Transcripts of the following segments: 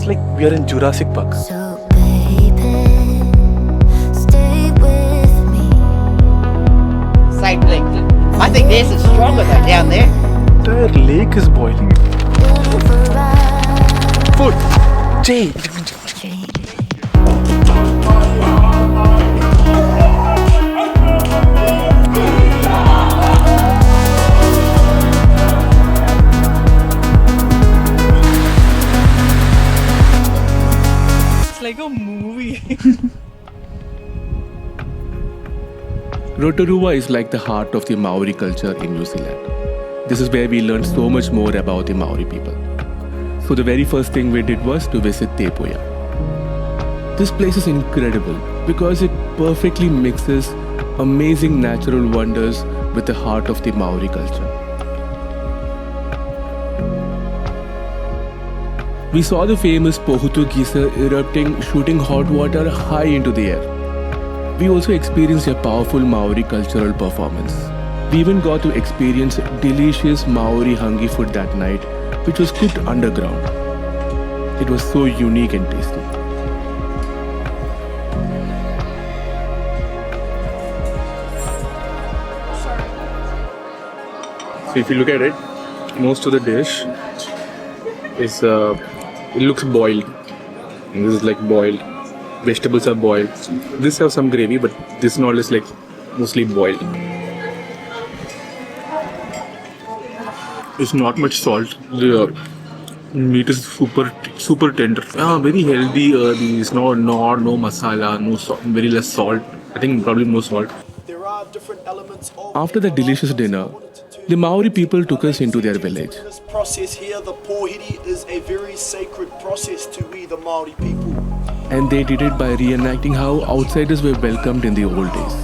It's like we are in Jurassic Park. So baby, stay with me. Same thing. I think theirs is stronger though down there. The entire lake is boiling. Food! Jade! It's like a movie. Rotorua is like the heart of the Maori culture in New Zealand. This is where we learned so much more about the Maori people. So the very first thing we did was to visit Te Puia. This place is incredible because it perfectly mixes amazing natural wonders with the heart of the Maori culture. We saw the famous Pohutu Geyser erupting, shooting hot water high into the air. We also experienced a powerful Maori cultural performance. We even got to experience delicious Maori Hangi food that night, which was cooked underground. It was so unique and tasty. So if you look at it, most of the dish is it looks boiled. And this is like boiled. Vegetables are boiled. This has some gravy, but this and all is like mostly boiled. It's not much salt. The meat is super tender. Very healthy. It's no masala, no salt, very less salt. I think probably no salt. After the delicious dinner, the Maori people took us into their village. This process here, the pōhiri, is a very sacred process to we, the Maori people. And they did it by reenacting how outsiders were welcomed in the old days.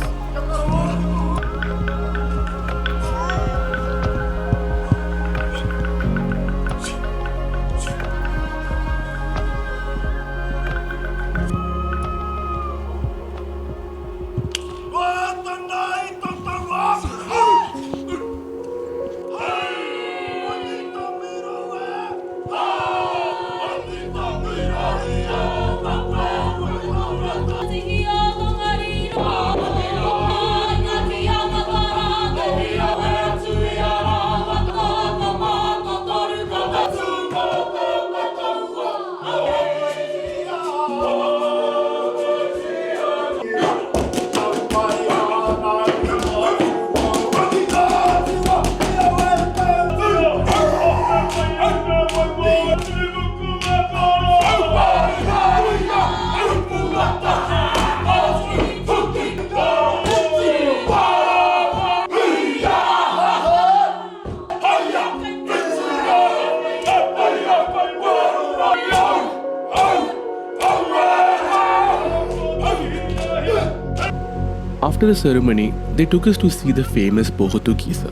After the ceremony, they took us to see the famous Pōhutu Geyser.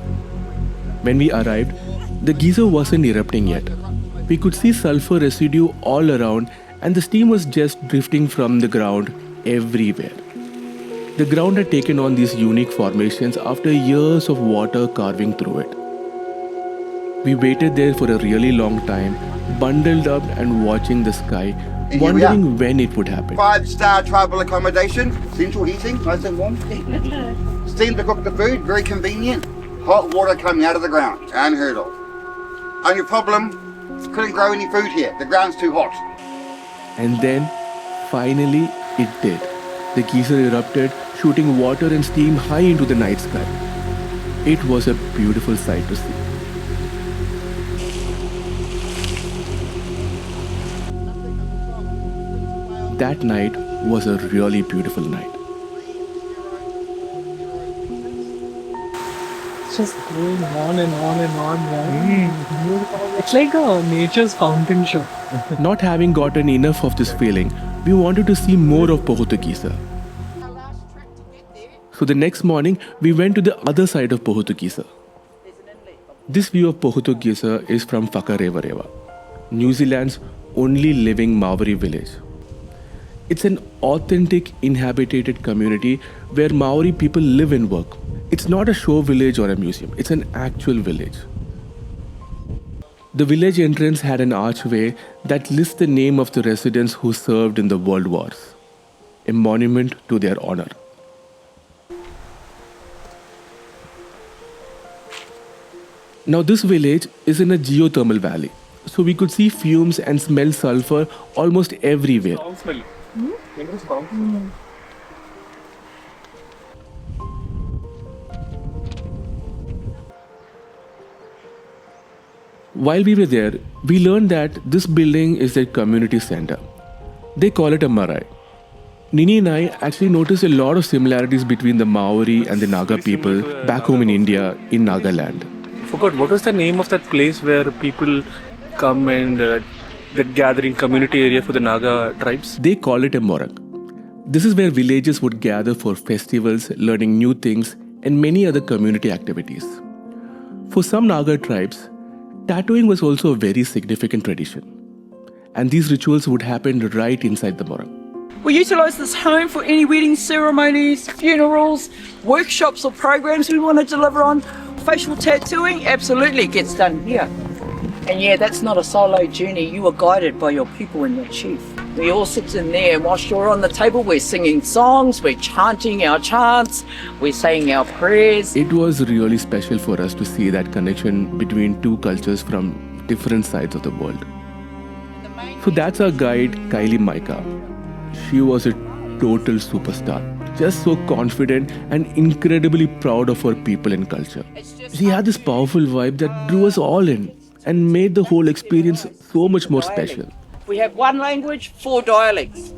When we arrived, the geyser wasn't erupting yet. We could see sulfur residue all around and the steam was just drifting from the ground everywhere. The ground had taken on these unique formations after years of water carving through it. We waited there for a really long time, bundled up and watching the sky, wondering when it would happen. 5-star tribal accommodation, central heating, nice and warm. Steam to cook the food, very convenient. Hot water coming out of the ground, unheard of. Only problem, couldn't grow any food here, the ground's too hot. And then, finally, it did. The geyser erupted, shooting water and steam high into the night sky. It was a beautiful sight to see. That night was a really beautiful night. It's just going on and on and on, man. It's like a nature's fountain show. Not having gotten enough of this feeling, we wanted to see more of Pōhutu Geyser. So the next morning, we went to the other side of Pōhutu Geyser. This view of Pōhutu Geyser is from Whakarewarewa, New Zealand's only living Maori village. It's an authentic inhabited community where Maori people live and work. It's not a show village or a museum, it's an actual village. The village entrance had an archway that lists the name of the residents who served in the world wars, a monument to their honor. Now this village is in a geothermal valley, so we could see fumes and smell sulfur almost everywhere. While we were there, we learned that this building is their community center. They call it a marae. Nini and I actually noticed a lot of similarities between the Maori and the Naga people back home in India, in Nagaland. Forgot what was the name of that place where people come and that gathering community area for the Naga tribes? They call it a morak. This is where villagers would gather for festivals, learning new things, and many other community activities. For some Naga tribes, tattooing was also a very significant tradition. And these rituals would happen right inside the morak. We utilise this home for any wedding ceremonies, funerals, workshops or programs we want to deliver on. Facial tattooing absolutely gets done here. And yeah, that's not a solo journey. You are guided by your people and your chief. We all sit in there, and whilst you're on the table, we're singing songs, we're chanting our chants, we're saying our prayers. It was really special for us to see that connection between two cultures from different sides of the world. So that's our guide, Kylie Maika. She was a total superstar, just so confident and incredibly proud of her people and culture. She had this powerful vibe that drew us all in and made the whole experience so much more special. We have one language, 4 dialects.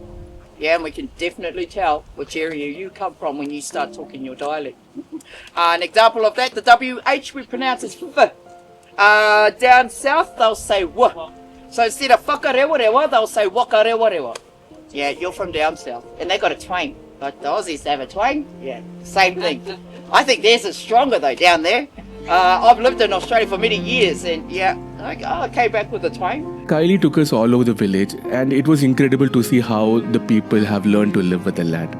Yeah, and we can definitely tell which area you come from when you start talking your dialect. An example of that, the WH we pronounce as F. Down south, they'll say W. So instead of Whakarewarewa, they'll say Whakarewarewa. Yeah, you're from down south. And they got a twang. Like the Aussies have a twang. Yeah, same thing. I think theirs is stronger though, down there. I've lived in Australia for many years and yeah, I came back with a twang. Kylie took us all over the village and it was incredible to see how the people have learned to live with the land.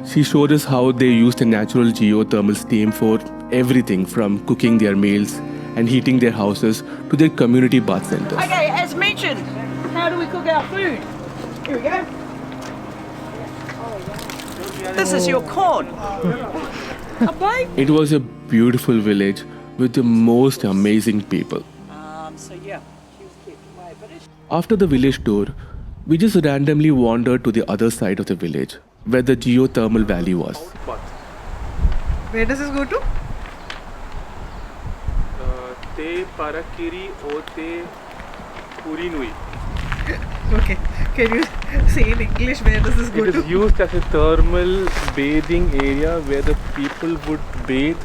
She showed us how they used a natural geothermal steam for everything from cooking their meals and heating their houses to their community bath centers. Okay, as mentioned, how do we cook our food? Here we go. This is your corn. It was a beautiful village with the most amazing people. After the village tour, we just randomly wandered to the other side of the village, where the geothermal valley was. Where does this go to? Te Parakiri o Te Purinui. Okay, can you say in English where does this go It to? is used as a thermal bathing area where the people would bathe.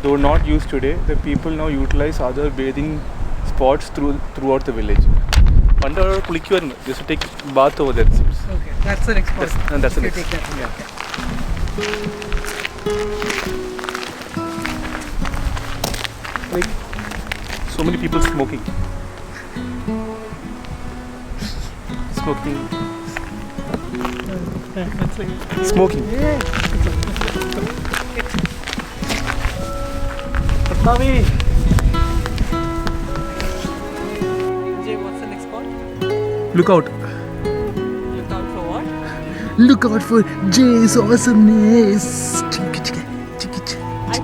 Though not used today, the people now utilize other bathing spots throughout the village. One day just to take bath over there. Okay, that's the next part. That's the You next. take that. Yeah. Like so many people smoking. Smoking. Patnavi. Jay, what's the next part? Look out. Look out for what? Look out for Jay's awesomeness. I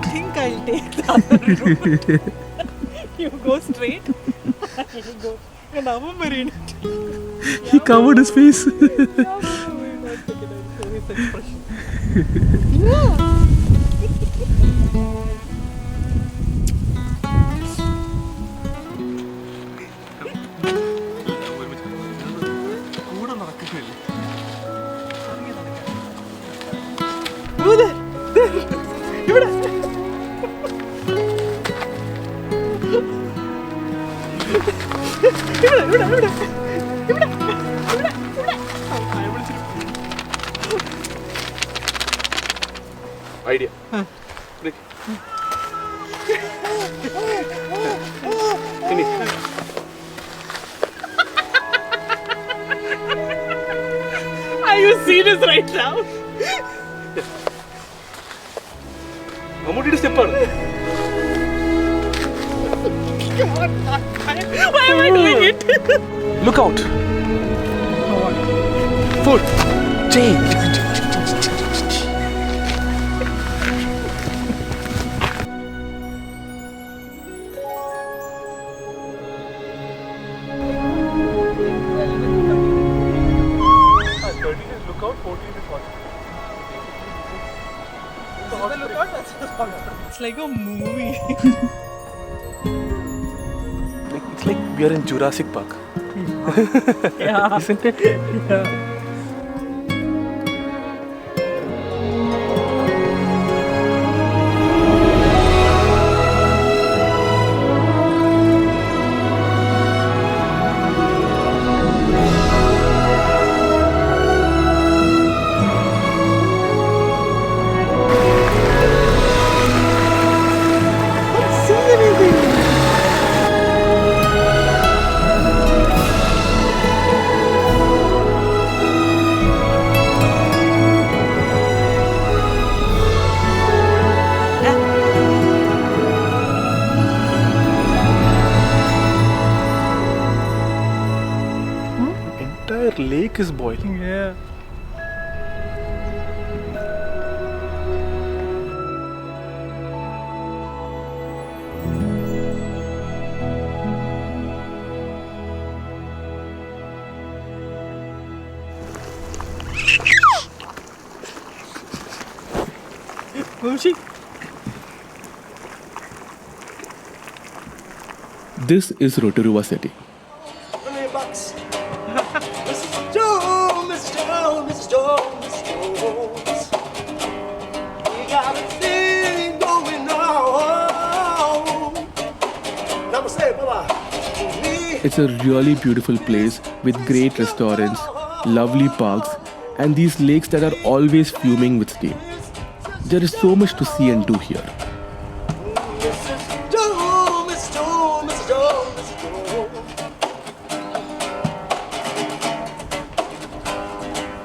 think I'll take the other route. You go straight. You go. He covered his face. Idea. Finish. Are you serious right now? Mammootty step Come on, why am I doing it? Look out! Food! Change! Look out, 14 is hot. It's like a movie. It's like we are in Jurassic Park. Yeah. Isn't it? Yeah. Entire lake is boiling. Yeah. This is Rotorua City. $1 Mrs. Jones, Mrs. Jones, Mrs. Jones, Mrs. Jones. We got a thing going on. Namaste, bye-bye. It's a really beautiful place with great restaurants, lovely parks, and these lakes that are always fuming with steam. There is so much to see and do here. Mrs. Jones, Mrs. Jones, Mrs. Jones, Mrs. Jones.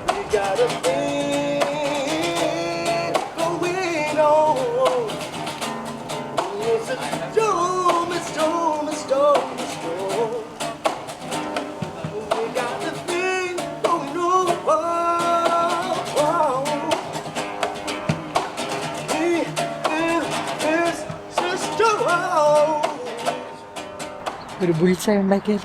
We got a thing going on. Mrs. Jones, Mrs. Jones, Mrs. Jones, Mrs. Jones. We got a thing going on. ഒരു bull's eye ഉണ്ടാക്കിയാൽ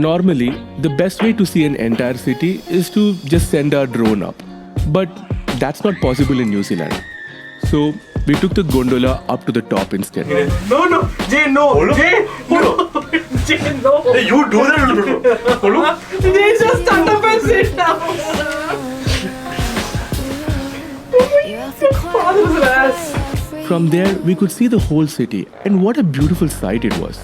Normally, the best way to see an entire city is to just send our drone up. But that's not possible in New Zealand. So we took the gondola up to the top instead. No, Jay, no! Jay, no! Jay, no! Hey, you do that! They just stand up and sit down. Father's ass. From there, we could see the whole city, and what a beautiful sight it was.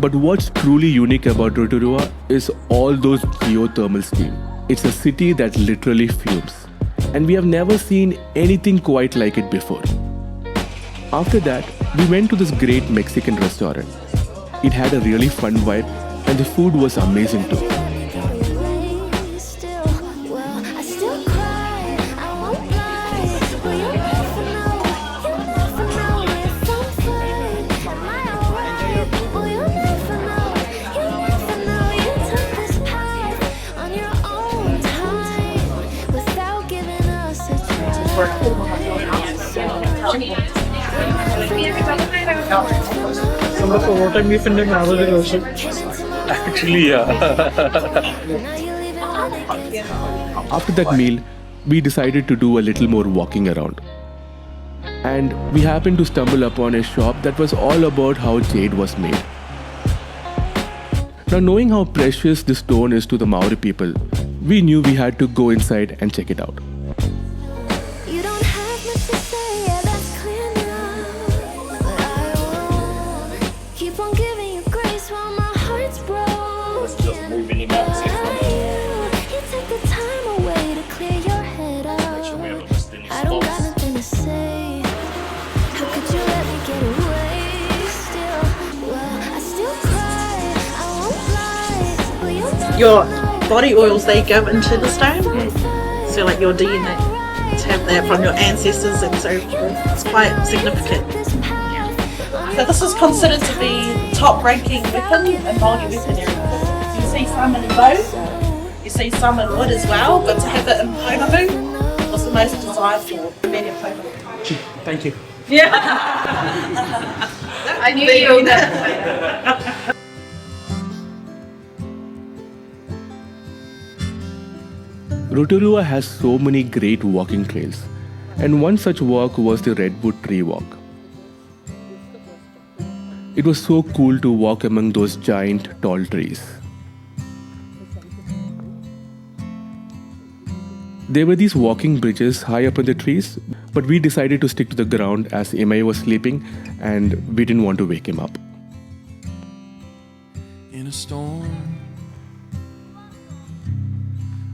But what's truly unique about Rotorua is all those geothermal steam. It's a city that literally fumes, and we have never seen anything quite like it before. After that, we went to this great Mexican restaurant. It had a really fun vibe, and the food was amazing too. Actually, yeah. After that meal, we decided to do a little more walking around. And we happened to stumble upon a shop that was all about how jade was made. Now, knowing how precious this stone is to the Maori people, we knew we had to go inside and check it out. You don't have much to say, yeah, that's clear now. But I won't keep on giving you grace while my heart's broken. You take the time away to clear your head out. I don't got nothing to say. How could you let me get away still? Well, I still cry, I won't lie. But you'll never Your know. body oils they go into the stone. So like your DNA. It's have that from your ancestors and so forth. It's quite significant. So this is considered to be top ranking weapon in Māori weaponry. You see some in bow, you see some in wood as well, but to have it in Pōhutu was the most desired for many Pōhutu. Thank you. Yeah. I knew you that. Rotorua has so many great walking trails, and one such walk was the Redwood tree walk. It was so cool to walk among those giant tall trees. There were these walking bridges high up in the trees, but we decided to stick to the ground as Imai was sleeping and we didn't want to wake him up. In a storm,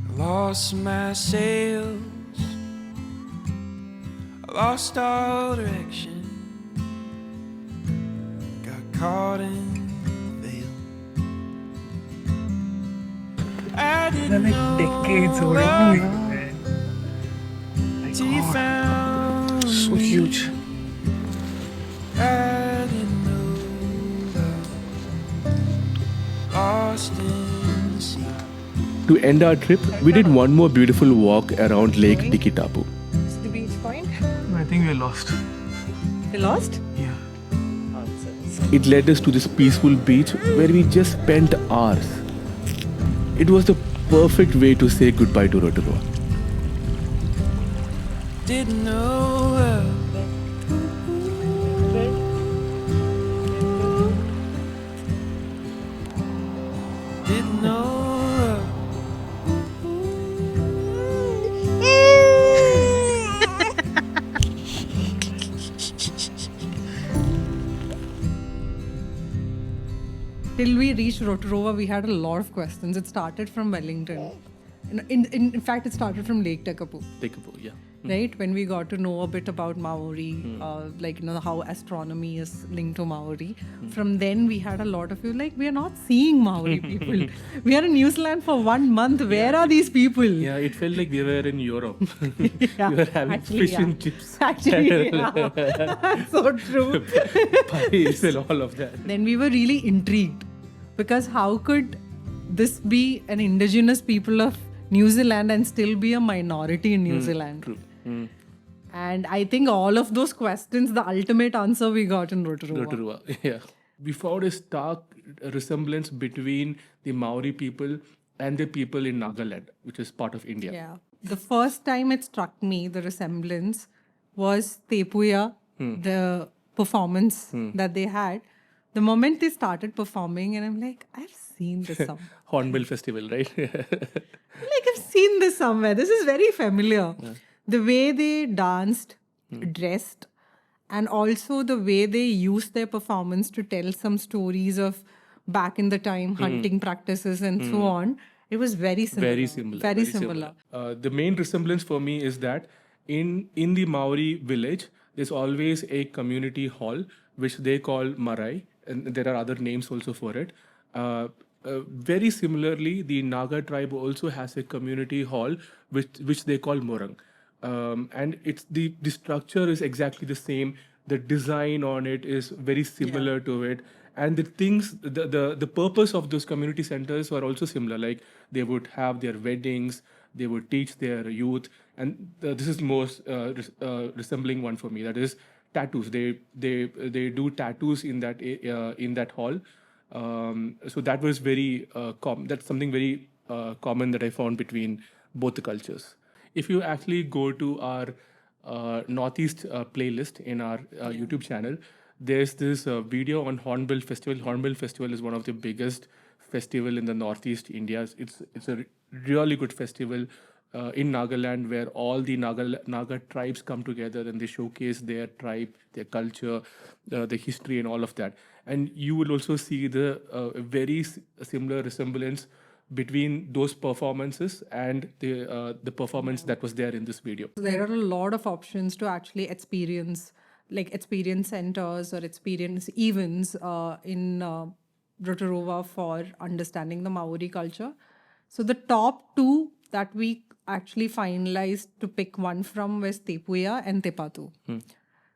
I lost my sails, I lost all direction, got caught in the veil. I didn't know decades old. love till you found So me. huge. I didn't know love, lost in the sea. To end our trip, we did one more beautiful walk around Lake Tikitapu. It's the beach point. I think we're lost. You lost? Yeah. It led us to this peaceful beach where we just spent hours. It was the perfect way to say goodbye to Rotorua. Didn't know love. Didn't know love. Till we reached Rotorua, we had a lot of questions. It started from Wellington. In fact, it started from Lake Tikitapu. Tikitapu, yeah. Right, when we got to know a bit about Maori, like how astronomy is linked to Maori. From then we had a lot of you like, we are not seeing Maori people. We are in New Zealand for 1 month. Where are these people? Yeah, it felt like we were in Europe. Yeah, we were having actually, fish and chips. Actually, yeah. So true. Pies and all of that. Then we were really intrigued because how could this be an indigenous people of New Zealand and still be a minority in New Zealand? True. And I think all of those questions, the ultimate answer we got in Rotorua. Rotorua, yeah. We found a stark resemblance between the Maori people and the people in Nagaland, which is part of India. Yeah. The first time it struck me, the resemblance, was Te Puia, the performance that they had. The moment they started performing, and I'm like, I've seen this somewhere. Hornbill Festival, right? Like, I've seen this somewhere. This is very familiar. Yeah. The way they danced, dressed, and also the way they used their performance to tell some stories of back in the time, hunting practices and so on. It was very similar. Very similar. Very similar. The main resemblance for me is that in the Maori village, there's always a community hall, which they call Marae, and there are other names also for it. Very similarly, the Naga tribe also has a community hall, which they call Morang. And it's the structure is exactly the same. The design on it is very similar to it. And the things, the purpose of those community centers are also similar. Like they would have their weddings, they would teach their youth. And this is most resembling one for me. That is tattoos. They do tattoos in that hall. So that was very that's something very common that I found between both the cultures. If you actually go to our Northeast playlist in our YouTube channel, there's this video on Hornbill Festival. Hornbill Festival is one of the biggest festival in the Northeast India. It's a really good festival in Nagaland where all the Naga tribes come together and they showcase their tribe, their culture, the history and all of that. And you will also see the very similar resemblance between those performances and the performance that was there in this video. There are a lot of options to actually experience, like experience centers or experience events in Rotorua for understanding the Maori culture. So the top two that we actually finalized to pick one from was Te Puia and Te Patu.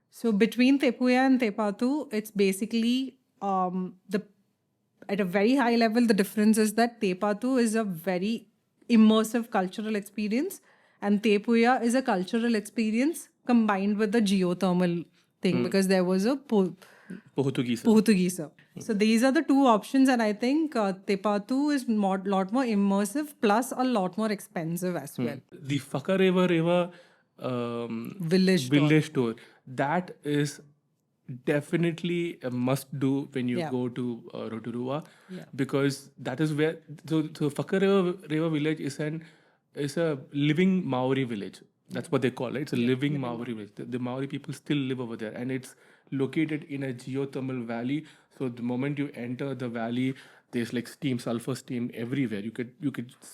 So between Te Puia and Te Patu, it's basically at a very high level, the difference is that Te Patu is a very immersive cultural experience and Te Puia is a cultural experience combined with the geothermal thing because there was a Pohutu Geyser. Pohutu Geyser. So these are the two options, and I think Te Patu is lot more immersive plus a lot more expensive as well. The Whakarewarewa village tour, that is definitely a must do when you go to Rotorua, because that is where so Whakarewarewa village is a living Maori village. That's what they call it. It's a living Maori village. The Maori people still live over there, and it's located in a geothermal valley. So the moment you enter the valley, there's like steam, sulfur steam everywhere. You could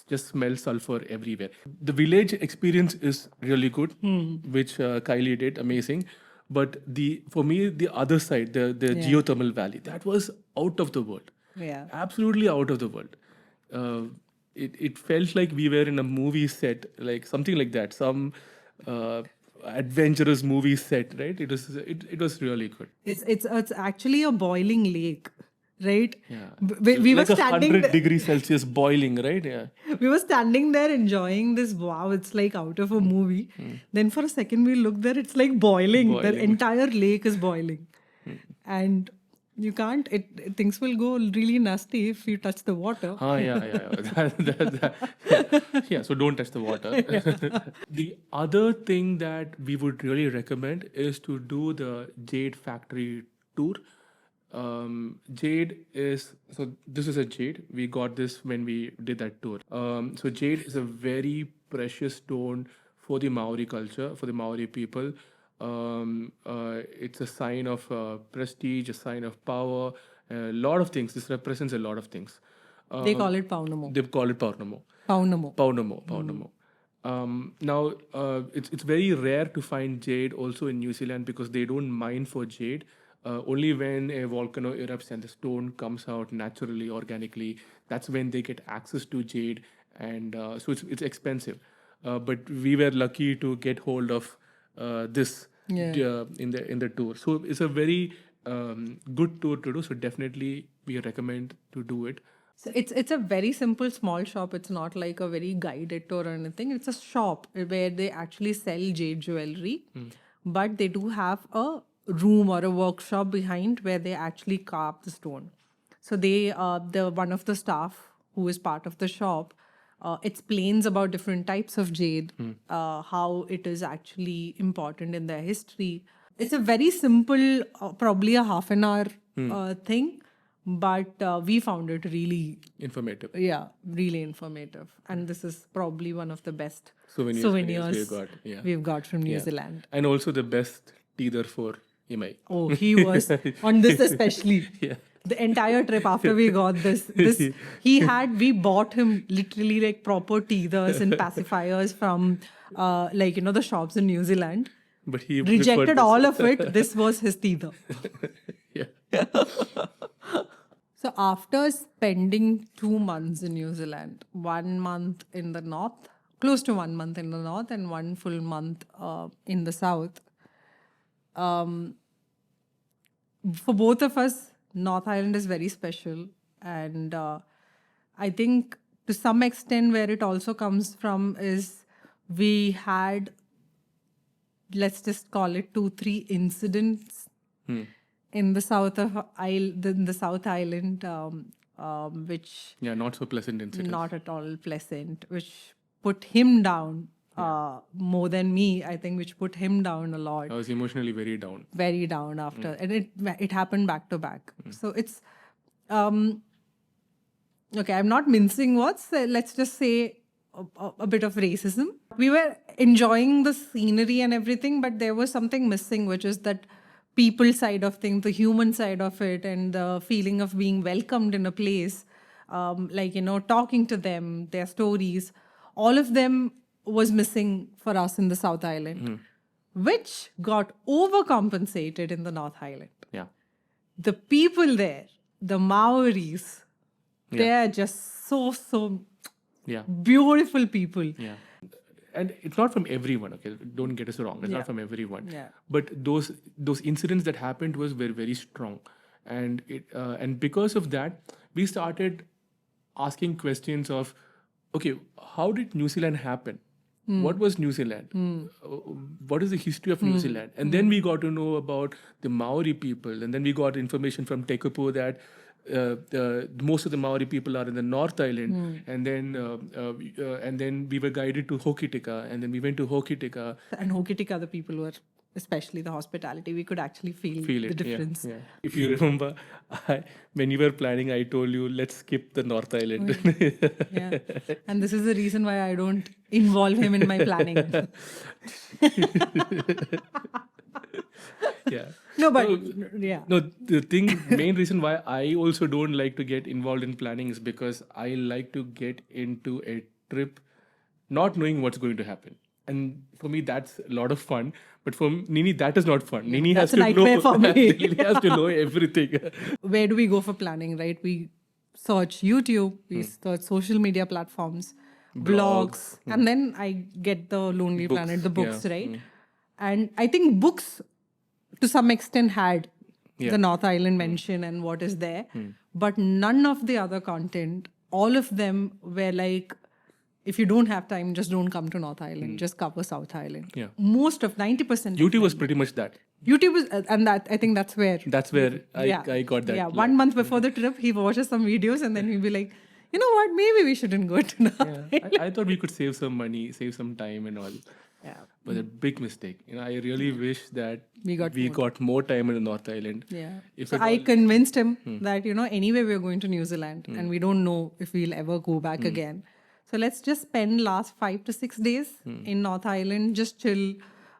just smell sulfur everywhere. The village experience is really good, which Kylie did, amazing. But for me, the other side, the geothermal valley, that was out of the world. Yeah. Absolutely out of the world. It felt like we were in a movie set, like something like that, some adventurous movie set, right? It was really good. It's actually a boiling lake, right? Yeah. We were like standing 100 degrees Celsius boiling, right? Yeah. We were standing there enjoying this. Wow, it's like out of a movie. Then for a second we looked there, it's like boiling. The entire lake is boiling, and you can't. Things will go really nasty if you touch the water. Yeah. So don't touch the water. The other thing that we would really recommend is to do the Jade factory tour. Jade is, so this is a jade. We got this when we did that tour. So jade is a very precious stone for the Maori culture, for the Maori people. It's a sign of prestige, a sign of power, a lot of things. This represents a lot of things. They call it Paunamo. They call it Paunamo. Paunamo. Now, it's very rare to find jade also in New Zealand because they don't mine for jade. Only when a volcano erupts and the stone comes out naturally, organically, that's when they get access to jade, and so it's expensive. But we were lucky to get hold of this in the tour. So it's a very good tour to do. So definitely we recommend to do it. So it's a very simple small shop. It's not like a very guided tour or anything. It's a shop where they actually sell jade jewelry, but they do have a room or a workshop behind where they actually carve the stone. So the one of the staff who is part of the shop explains about different types of jade, how it is actually important in their history. It's a very simple, probably a half an hour thing, but we found it really informative. Yeah, really informative. And this is probably one of the best souvenirs we've got from New Zealand. And also the best teether for Imai. Oh, he was on this especially. The entire trip after we got this we bought him literally like proper teethers and pacifiers from the shops in New Zealand. But he rejected all of it. This was his teether. So after spending 2 months in New Zealand, 1 month in the north, close to 1 month in the north and 1 full month in the south, for both of us, North Island is very special, and I think to some extent where it also comes from is we had, let's just call it 2-3 incidents in the South Island, which not so pleasant incidents. Not at all pleasant, which put him down. More than me, I think, which put him down a lot. I was emotionally very down. Very down after. And it happened back to back. So it's... okay, I'm not mincing words. Let's just say a bit of racism. We were enjoying the scenery and everything, but there was something missing, which is that people side of things, the human side of it, and the feeling of being welcomed in a place, talking to them, their stories, all of them was missing for us in the South Island, which got overcompensated in the North Island. Yeah. The people there, the Maoris, they're just so beautiful people. Yeah. and it's not from everyone. Okay, don't get us wrong. It's not from everyone. Yeah. But those incidents that happened were very strong, and because of that, we started asking questions of, okay, how did New Zealand happen? What was New Zealand? What is the history of New Zealand? And then we got to know about the Maori people, and then we got information from Tikitapu that most of the Maori people are in the North Island, and then we were guided to Hokitika, and then we went to Hokitika. And Hokitika, the people were, especially the hospitality, we could actually feel the it, difference. Yeah. If you remember, when you were planning, I told you, let's skip the North Island. Yeah. And this is the reason why I don't involve him in my planning. Yeah. No, but yeah. No, the main reason why I also don't like to get involved in planning is because I like to get into a trip not knowing what's going to happen. And for me, that's a lot of fun. But for Nini, that is not fun. Nini has That's a nightmare for me. Nini has to know everything. Where do we go for planning, right? We search YouTube, we search social media platforms, blogs, and then I get the Lonely Books, Planet, the books, yeah. right? And I think books, to some extent, had the North Island mention and what is there. But none of the other content, all of them were like, if you don't have time, just don't come to North Island. Just cover South Island. Yeah. Most of 90%. YouTube was pretty much that. YouTube is, and that I think that's where. I got that. Yeah, 1 month before the trip, he watches some videos and then he'll be like, you know what, maybe we shouldn't go to North Island. I thought we could save some money, save some time and all. Yeah. But a big mistake. I really wish that We got more time in the North Island. Yeah. If So at I all- convinced him that, anyway, we're going to New Zealand and we don't know if we'll ever go back again. So let's just spend last 5 to 6 days in North Island, just chill,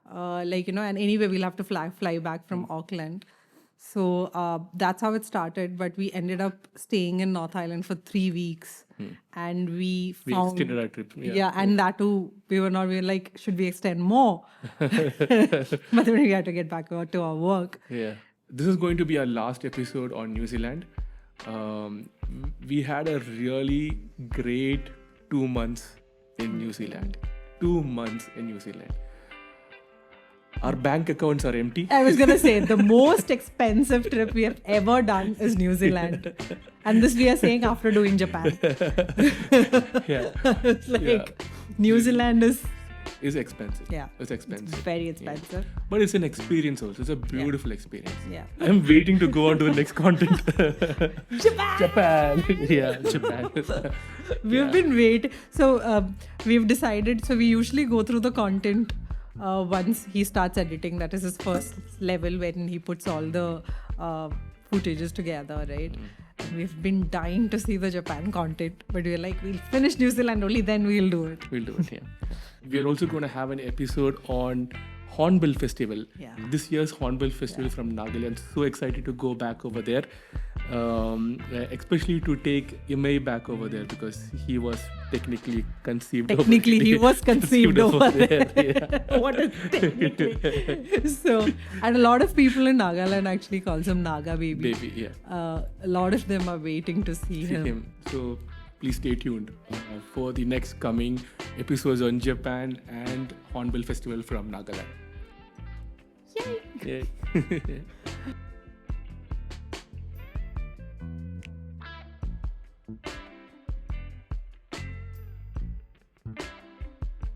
and anyway, we'll have to fly back from Auckland. So that's how it started. But we ended up staying in North Island for 3 weeks. And we found... extended our trip. Yeah, and that too, we were like, should we extend more? But then we had to get back to our work. Yeah. This is going to be our last episode on New Zealand. We had a really great 2 months in New Zealand. 2 months in New Zealand. Our bank accounts are empty. I was going to say, the most expensive trip we have ever done is New Zealand. And this we are saying after doing Japan. Yeah. It's like, New Zealand is expensive. Yeah. It's expensive. very expensive. But it's an experience also. It's a beautiful experience. Yeah. I'm waiting to go on to the next content. Japan. Yeah, Japan. We've been waiting. So we've decided, so we usually go through the content once he starts editing. That is his first level when he puts all the footages together, right? We've been dying to see the Japan content, but we're like, we'll finish New Zealand, only then we'll do it. We'll do it, yeah. We're also going to have an episode on Hornbill Festival. Yeah. This year's Hornbill Festival from Nagaland. So excited to go back over there. Especially to take Imai back over there because he was technically conceived Technically, he was conceived over there. Yeah. What is technically? So, and a lot of people in Nagaland actually calls him Naga baby. Baby, yeah. A lot of them are waiting to see him. So please stay tuned for the next coming episodes on Japan and Hornbill Festival from Nagaland. Yay!